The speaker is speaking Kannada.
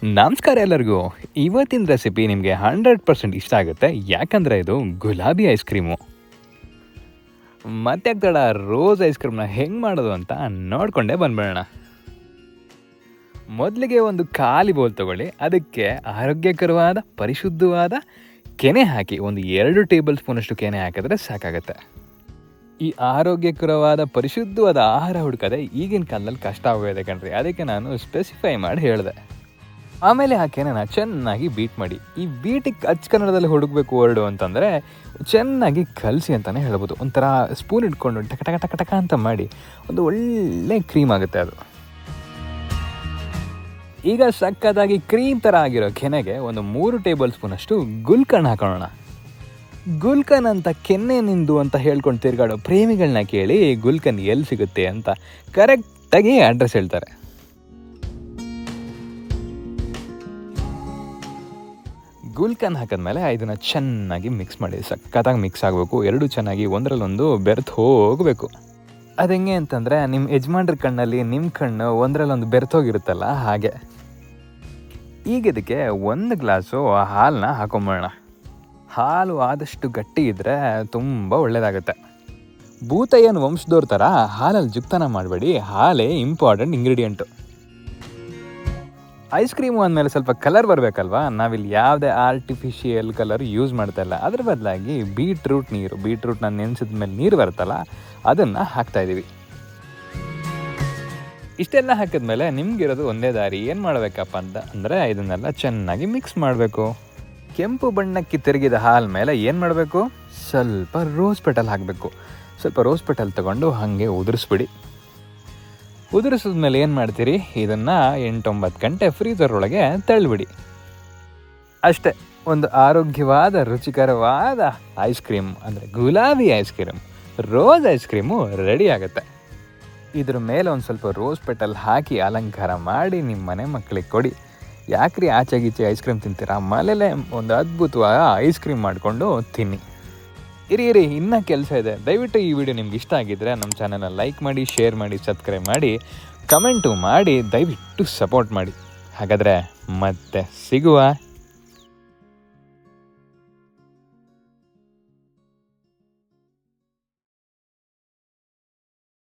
ನಮಸ್ಕಾರ ಎಲ್ಲರಿಗೂ. ಇವತ್ತಿನ ರೆಸಿಪಿ ನಿಮಗೆ 100% ಇಷ್ಟ ಆಗುತ್ತೆ. ಯಾಕಂದರೆ ಇದು ಗುಲಾಬಿ ಐಸ್ ಕ್ರೀಮು. ಮತ್ತೆ ತಡ ರೋಸ್ ಐಸ್ ಕ್ರೀಮ್ನ ಹೆಂಗೆ ಮಾಡೋದು ಅಂತ ನೋಡಿಕೊಂಡೇ ಬಂದ್ಬಿಡೋಣ. ಮೊದಲಿಗೆ ಒಂದು ಖಾಲಿ ಬೌಲ್ ತೊಗೊಳ್ಳಿ. ಅದಕ್ಕೆ ಆರೋಗ್ಯಕರವಾದ ಪರಿಶುದ್ಧವಾದ ಕೆನೆ ಹಾಕಿ ಒಂದು 2 ಟೇಬಲ್ ಸ್ಪೂನಷ್ಟು ಕೆನೆ ಹಾಕಿದ್ರೆ ಸಾಕಾಗುತ್ತೆ. ಈ ಆರೋಗ್ಯಕರವಾದ ಪರಿಶುದ್ಧವಾದ ಆಹಾರ ಹುಡುಕದೆ ಈಗಿನ ಕಾಲದಲ್ಲಿ ಕಷ್ಟ ಆಗೋಗಿದೆ ಕಣ್ರಿ. ಅದಕ್ಕೆ ನಾನು ಸ್ಪೆಸಿಫೈ ಮಾಡಿ ಹೇಳಿದೆ. ಆಮೇಲೆ ಆ ಕೆನೆನ ಚೆನ್ನಾಗಿ ಬೀಟ್ ಮಾಡಿ. ಈ ಬೀಟಿಗೆ ಅಚ್ಚ ಕನ್ನಡದಲ್ಲಿ ಹುಡುಕಬೇಕು ವರ್ಡು ಅಂತಂದರೆ ಚೆನ್ನಾಗಿ ಕಲಸಿ ಅಂತಲೇ ಹೇಳ್ಬೋದು. ಒಂಥರ ಸ್ಪೂನ್ ಇಟ್ಕೊಂಡು ಟಕ ಟಕ ಟಕ ಟಕ ಅಂತ ಮಾಡಿ ಒಂದು ಒಳ್ಳೆ ಕ್ರೀಮ್ ಆಗುತ್ತೆ ಅದು. ಈಗ ಸಕ್ಕತ್ತಾಗಿ ಕ್ರೀಮ್ ಥರ ಆಗಿರೋ ಕೆನೆಗೆ ಒಂದು 3 ಟೇಬಲ್ ಸ್ಪೂನಷ್ಟು ಗುಲ್ಕನ್ ಹಾಕೋಣ. ಗುಲ್ಕನ್ ಅಂತ ಕೆನ್ನೆ ನಿಂದು ಅಂತ ಹೇಳ್ಕೊಂಡು ತಿರುಗಾಡೋ ಪ್ರೇಮಿಗಳನ್ನ ಕೇಳಿ ಗುಲ್ಕನ್ ಎಲ್ಲಿ ಸಿಗುತ್ತೆ ಅಂತ ಕರೆಕ್ಟಾಗಿ ಅಡ್ರೆಸ್ ಹೇಳ್ತಾರೆ. ಗುಲ್ಕನ್ ಹಾಕಿದ್ಮೇಲೆ ಇದನ್ನು ಚೆನ್ನಾಗಿ ಮಿಕ್ಸ್ ಮಾಡಿ. ಸಕ್ಕತ್ತಾಗಿ ಮಿಕ್ಸ್ ಆಗಬೇಕು. ಎರಡು ಚೆನ್ನಾಗಿ ಒಂದರಲ್ಲೊಂದು ಬೆರೆತು ಹೋಗಬೇಕು. ಅದು ಹೆಂಗೆ ಅಂತಂದರೆ ನಿಮ್ಮ ಯಜಮಾನ್ರ ಕಣ್ಣಲ್ಲಿ ನಿಮ್ಮ ಕಣ್ಣು ಒಂದರಲ್ಲೊಂದು ಬೆರೆತೋಗಿರುತ್ತಲ್ಲ ಹಾಗೆ. ಈಗ ಇದಕ್ಕೆ 1 ಗ್ಲಾಸು ಹಾಲನ್ನ ಹಾಕೊಂಬೋಣ. ಹಾಲು ಆದಷ್ಟು ಗಟ್ಟಿ ಇದ್ದರೆ ತುಂಬ ಒಳ್ಳೆಯದಾಗುತ್ತೆ. ಭೂತಯ್ಯನ ವಂಶದವ್ರ ಥರ ಹಾಲಲ್ಲಿ ಜುಕ್ತನ ಮಾಡಬೇಡಿ. ಹಾಲೇ ಇಂಪಾರ್ಟೆಂಟ್ ಇಂಗ್ರೀಡಿಯೆಂಟು. ಐಸ್ ಕ್ರೀಮು ಅಂದಮೇಲೆ ಸ್ವಲ್ಪ ಕಲರ್ ಬರಬೇಕಲ್ವಾ. ನಾವಿಲ್ಲಿ ಯಾವುದೇ ಆರ್ಟಿಫಿಷಿಯಲ್ ಕಲರ್ ಯೂಸ್ ಮಾಡ್ತಾಯಿಲ್ಲ. ಅದ್ರ ಬದಲಾಗಿ ಬೀಟ್ರೂಟ್ನ ನೆನೆಸಿದ ಮೇಲೆ ನೀರು ಬರುತ್ತಲ್ಲ ಅದನ್ನು ಹಾಕ್ತಾಯಿದ್ದೀವಿ. ಇಷ್ಟೆಲ್ಲ ಹಾಕಿದ್ಮೇಲೆ ನಿಮಗಿರೋದು ಒಂದೇ ದಾರಿ. ಏನು ಮಾಡಬೇಕಪ್ಪ ಅಂದರೆ ಇದನ್ನೆಲ್ಲ ಚೆನ್ನಾಗಿ ಮಿಕ್ಸ್ ಮಾಡಬೇಕು. ಕೆಂಪು ಬಣ್ಣಕ್ಕೆ ತಿರುಗಿದ ಹಾಲು ಮೇಲೆ ಏನು ಮಾಡಬೇಕು, ಸ್ವಲ್ಪ ರೋಸ್ ಪೆಟಲ್ ಹಾಕಬೇಕು. ಸ್ವಲ್ಪ ರೋಸ್ ಪೆಟಲ್ ತೊಗೊಂಡು ಹಾಗೆ ಉದುರಿಸ್ಬಿಡಿ. ಉದುರಿಸಿದ್ಮೇಲೆ ಏನು ಮಾಡ್ತೀರಿ, ಇದನ್ನು 8-9 ಗಂಟೆ ಫ್ರೀಜರ್ ಒಳಗೆ ತಳ್ಳಿಬಿಡಿ. ಅಷ್ಟೇ, ಒಂದು ಆರೋಗ್ಯವಾದ ರುಚಿಕರವಾದ ಐಸ್ ಕ್ರೀಮ್ ಅಂದರೆ ಗುಲಾಬಿ ice cream, rose ice cream ready ಆಗುತ್ತೆ. ಇದ್ರ ಮೇಲೆ ಒಂದು ಸ್ವಲ್ಪ ರೋಸ್ ಪೆಟಲ್ ಹಾಕಿ ಅಲಂಕಾರ ಮಾಡಿ ನಿಮ್ಮ ಮನೆ ಮಕ್ಕಳಿಗೆ ಕೊಡಿ. ಯಾಕ್ರಿ ಆಚೆ ಗೀಚೆ ಐಸ್ ಕ್ರೀಮ್ ತಿಂತೀರಾ, ಮನೇಲೇ ಒಂದು ಅದ್ಭುತವಾದ ಐಸ್ ಕ್ರೀಮ್ ಮಾಡಿಕೊಂಡು ತಿನ್ನಿ. ಇರಿ ಇನ್ನೂ ಕೆಲಸ ಇದೆ. ದಯವಿಟ್ಟು ಈ ವಿಡಿಯೋ ನಿಮ್ಗೆ ಇಷ್ಟ ಆಗಿದ್ದರೆ ನಮ್ಮ ಚಾನಲ್ನ ಲೈಕ್ ಮಾಡಿ, ಶೇರ್ ಮಾಡಿ, ಸಬ್ಸ್ಕ್ರೈಬ್ ಮಾಡಿ, ಕಮೆಂಟು ಮಾಡಿ, ದಯವಿಟ್ಟು ಸಪೋರ್ಟ್ ಮಾಡಿ. ಹಾಗಾದರೆ ಮತ್ತೆ ಸಿಗುವ.